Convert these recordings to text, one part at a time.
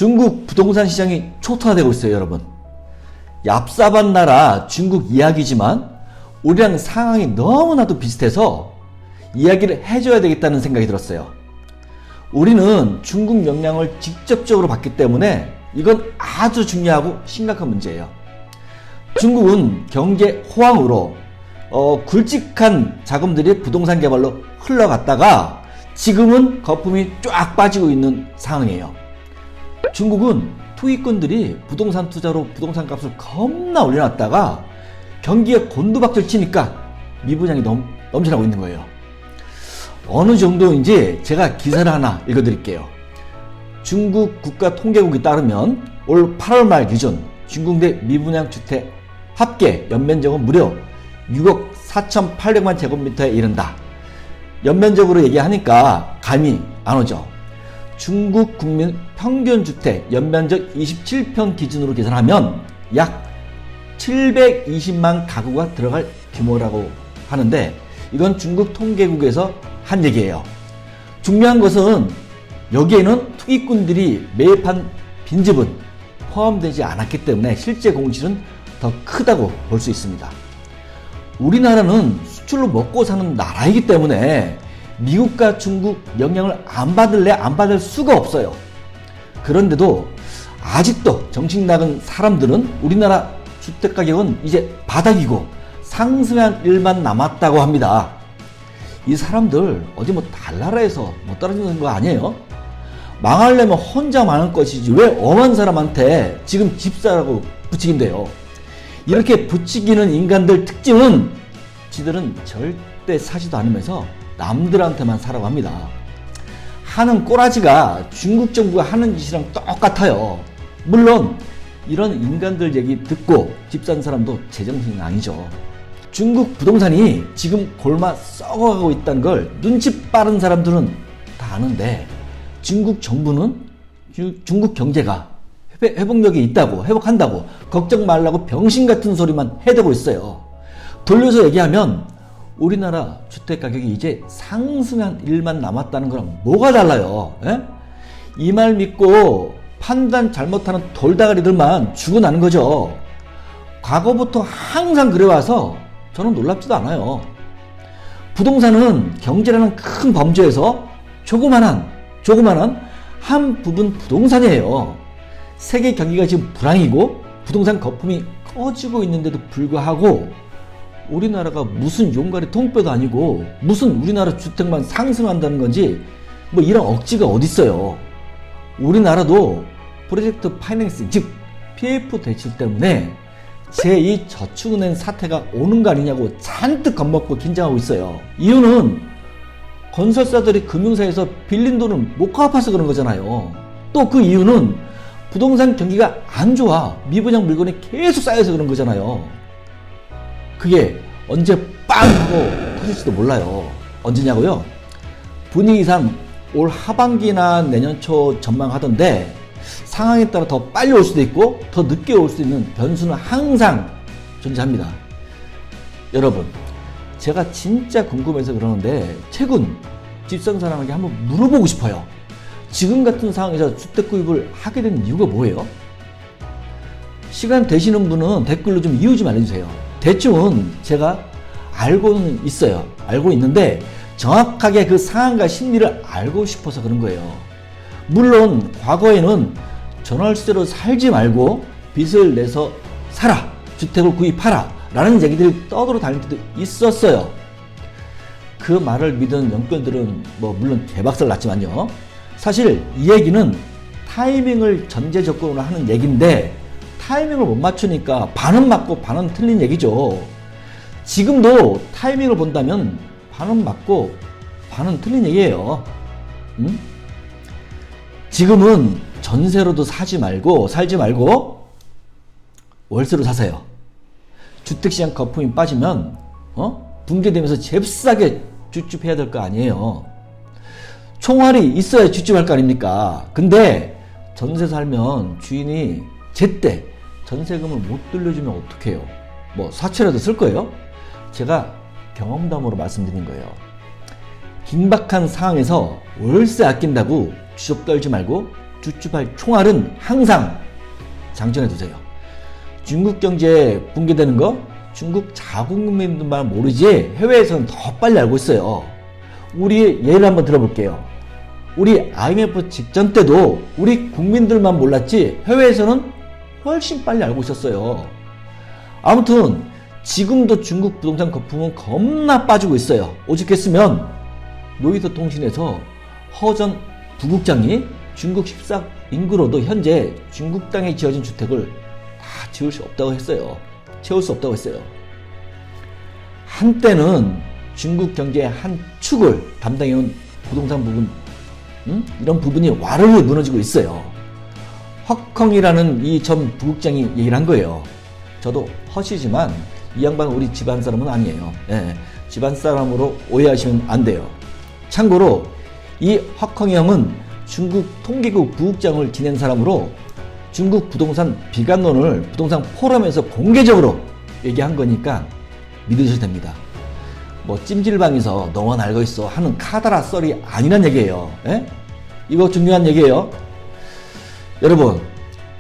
중국 부동산 시장이 초토화되고 있어요, 여러분. 얍삽한 나라 중국 이야기지만 우리랑 상황이 너무나도 비슷해서 이야기를 해줘야 되겠다는 생각이 들었어요. 우리는 중국 영향을 직접적으로 받기 때문에 이건 아주 중요하고 심각한 문제예요. 중국은 경제 호황으로 굵직한 자금들이 부동산 개발로 흘러갔다가 지금은 거품이 쫙 빠지고 있는 상황이에요. 중국은 투기꾼들이 부동산 투자로 부동산 값을 겁나 올려놨다가 경기에 곤두박질 치니까 미분양이 넘쳐나고 있는 거예요. 어느 정도인지 제가 기사를 하나 읽어드릴게요. 중국 국가통계국에 따르면 올 8월 말 기준 중국 내 미분양 주택 합계 연면적은 무려 6억 4,800만 제곱미터에 이른다. 연면적으로 얘기하니까 감이 안 오죠. 중국 국민 평균 주택 연면적 27평 기준으로 계산하면 약 720만 가구가 들어갈 규모라고 하는데 이건 중국 통계국에서 한 얘기예요. 중요한 것은 여기에는 투기꾼들이 매입한 빈집은 포함되지 않았기 때문에 실제 공실은 더 크다고 볼 수 있습니다. 우리나라는 수출로 먹고 사는 나라이기 때문에 미국과 중국 영향을 안 받을래 안 받을 수가 없어요. 그런데도 아직도 정신 나간 사람들은 우리나라 주택가격은 이제 바닥이고 상승한 일만 남았다고 합니다. 이 사람들 어디 뭐 달나라에서 못 떨어지는 거 아니에요? 망하려면 혼자 망할 것이지 왜 엄한 사람한테 지금 집사라고 부추긴대요. 이렇게 부추기는 인간들 특징은 지들은 절대 사지도 않으면서 남들한테만 사라고 합니다. 하는 꼬라지가 중국 정부가 하는 짓이랑 똑같아요. 물론 이런 인간들 얘기 듣고 집 산 사람도 제정신이 아니죠. 중국 부동산이 지금 골마 썩어가고 있다는 걸 눈치 빠른 사람들은 다 아는데 중국 정부는 중국 경제가 회복력이 있다고 회복한다고 걱정 말라고 병신 같은 소리만 해대고 있어요. 돌려서 얘기하면 우리나라 주택가격이 이제 상승한 일만 남았다는 거랑 뭐가 달라요? 이 말 믿고 판단 잘못하는 돌다가리들만 죽어나는 거죠. 과거부터 항상 그래와서 저는 놀랍지도 않아요. 부동산은 경제라는 큰 범주에서 조그만한 한 부분 부동산이에요. 세계 경기가 지금 불황이고 부동산 거품이 꺼지고 있는데도 불구하고 우리나라가 무슨 용가리 통뼈도 아니고 무슨 우리나라 주택만 상승한다는 건지 뭐 이런 억지가 어딨어요. 우리나라도 프로젝트 파이낸싱 즉 PF 대출 때문에 제2 저축은행 사태가 오는 거 아니냐고 잔뜩 겁먹고 긴장하고 있어요. 이유는 건설사들이 금융사에서 빌린 돈을 못 갚아서 그런 거잖아요. 또 그 이유는 부동산 경기가 안 좋아 미분양 물건이 계속 쌓여서 그런 거잖아요. 그게 언제 빵 하고 터질지도 몰라요. 언제냐고요? 분위기상 올 하반기나 내년 초 전망하던데 상황에 따라 더 빨리 올 수도 있고 더 늦게 올 수 있는 변수는 항상 존재합니다. 여러분, 제가 진짜 궁금해서 그러는데 최근 집산 사람에게 한번 물어보고 싶어요. 지금 같은 상황에서 주택 구입을 하게 된 이유가 뭐예요? 시간 되시는 분은 댓글로 좀 이유 좀 알려주세요. 대충은 제가 알고는 있어요. 알고 있는데 정확하게 그 상황과 심리를 알고 싶어서 그런 거예요. 물론 과거에는 전월세로 살지 말고 빚을 내서 사라, 주택을 구입하라 라는 얘기들이 떠돌아 다닐 때도 있었어요. 그 말을 믿은 영끌들은 뭐 물론 개박살 났지만요. 사실 이 얘기는 타이밍을 전제 조건으로 하는 얘기인데 타이밍을 못 맞추니까 반은 맞고 반은 틀린 얘기죠. 지금도 타이밍을 본다면 반은 맞고 반은 틀린 얘기예요. 지금은 전세로도 살지 말고 월세로 사세요. 주택시장 거품이 빠지면 붕괴되면서 잽싸게 줍줍해야 될 거 아니에요. 총알이 있어야 줍줍할 거 아닙니까? 근데 전세 살면 주인이 제때 전세금을 못 돌려주면 어떡해요? 뭐 사채라도 쓸 거예요? 제가 경험담으로 말씀드린 거예요. 긴박한 상황에서 월세 아낀다고 주접 떨지 말고 주축할 총알은 항상 장전해 두세요. 중국 경제 붕괴되는 거 중국 자국민들만 모르지 해외에서는 더 빨리 알고 있어요. 우리 예를 한번 들어볼게요. 우리 IMF 직전 때도 우리 국민들만 몰랐지 해외에서는 훨씬 빨리 알고 있었어요. 아무튼 지금도 중국 부동산 거품은 겁나 빠지고 있어요. 오죽했으면 로이터 통신에서 허 전 부국장이 중국 14 인구로도 현재 중국 땅에 지어진 주택을 다 지을 수 없다고 했어요. 채울 수 없다고 했어요. 한때는 중국 경제의 한 축을 담당해온 부동산 부분, 이런 부분이 와르르 무너지고 있어요. 헉컹이라는 이 전 부국장이 얘기를 한 거예요. 저도 허시지만 이 양반은 우리 집안 사람은 아니에요. 예, 집안 사람으로 오해하시면 안 돼요. 참고로 이 헉컹이 형은 중국 통계국 부국장을 지낸 사람으로 중국 부동산 비관론을 부동산 포럼에서 공개적으로 얘기한 거니까 믿으셔도 됩니다. 뭐 찜질방에서 너만 알고 있어 하는 카더라 썰이 아니란 얘기예요. 예? 이거 중요한 얘기예요. 여러분,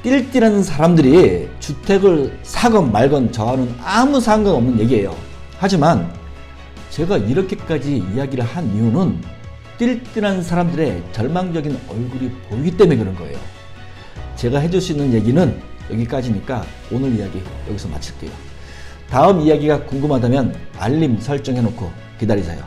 띨띨한 사람들이 주택을 사건 말건 저와는 아무 상관없는 얘기예요. 하지만 제가 이렇게까지 이야기를 한 이유는 띨띨한 사람들의 절망적인 얼굴이 보이기 때문에 그런 거예요. 제가 해줄 수 있는 얘기는 여기까지니까 오늘 이야기 여기서 마칠게요. 다음 이야기가 궁금하다면 알림 설정해놓고 기다리세요.